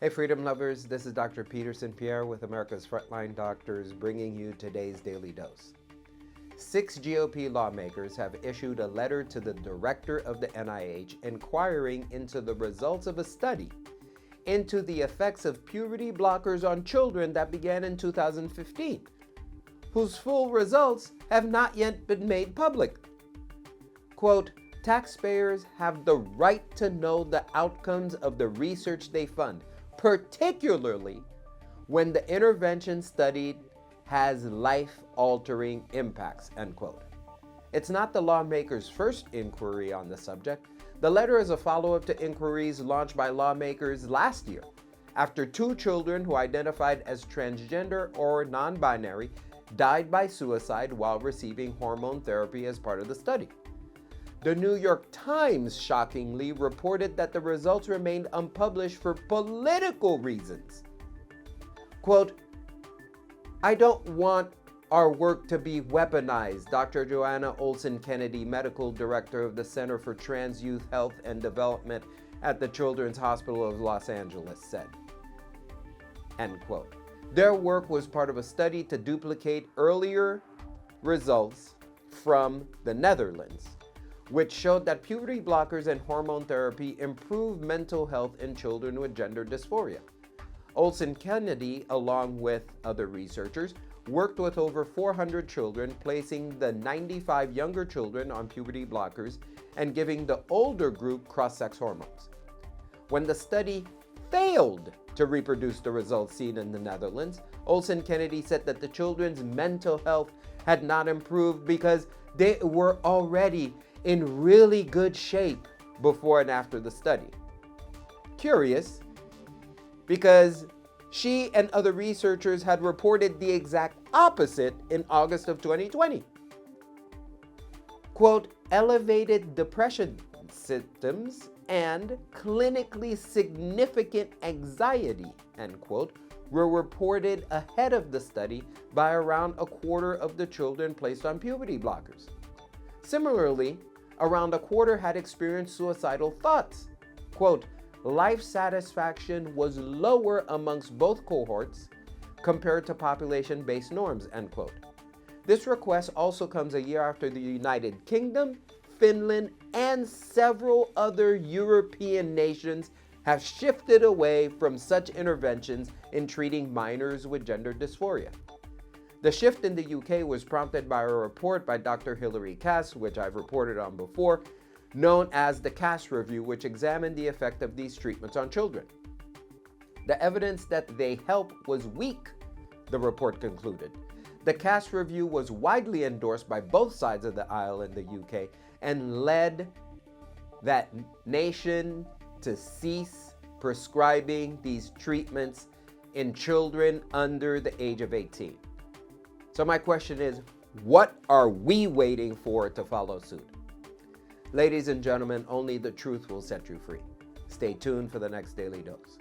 Hey Freedom Lovers, this is Dr. Peterson Pierre with America's Frontline Doctors bringing you today's Daily Dose. 6 GOP lawmakers have issued a letter to the director of the NIH inquiring into the results of a study into the effects of puberty blockers on children that began in 2015, whose full results have not yet been made public. Quote, taxpayers have the right to know the outcomes of the research they fund, particularly when the intervention studied has life-altering impacts, end quote. It's not the lawmakers' first inquiry on the subject. The letter is a follow-up to inquiries launched by lawmakers last year after 2 children who identified as transgender or non-binary died by suicide while receiving hormone therapy as part of the study. The New York Times shockingly reported that the results remained unpublished for political reasons. Quote, I don't want our work to be weaponized, Dr. Joanna Olson-Kennedy, medical director of the Center for Trans Youth Health and Development at the Children's Hospital of Los Angeles said. End quote. Their work was part of a study to duplicate earlier results from the Netherlands, which showed that puberty blockers and hormone therapy improve mental health in children with gender dysphoria. Olson-Kennedy, along with other researchers, worked with over 400 children, placing the 95 younger children on puberty blockers and giving the older group cross-sex hormones. When the study failed to reproduce the results seen in the Netherlands, Olson-Kennedy said that the children's mental health had not improved because they were already in really good shape before and after the study. Curious, because she and other researchers had reported the exact opposite in August of 2020. Quote, elevated depression symptoms and clinically significant anxiety, end quote, were reported ahead of the study by around a quarter of the children placed on puberty blockers. Similarly, around a quarter had experienced suicidal thoughts. Quote, life satisfaction was lower amongst both cohorts compared to population-based norms, end quote. This request also comes a year after the United Kingdom, Finland, and several other European nations have shifted away from such interventions in treating minors with gender dysphoria. The shift in the UK was prompted by a report by Dr. Hilary Cass, which I've reported on before, known as the Cass Review, which examined the effect of these treatments on children. The evidence that they help was weak, the report concluded. The Cass Review was widely endorsed by both sides of the aisle in the UK and led that nation to cease prescribing these treatments in children under the age of 18. So my question is, what are we waiting for to follow suit? Ladies and gentlemen, only the truth will set you free. Stay tuned for the next Daily Dose.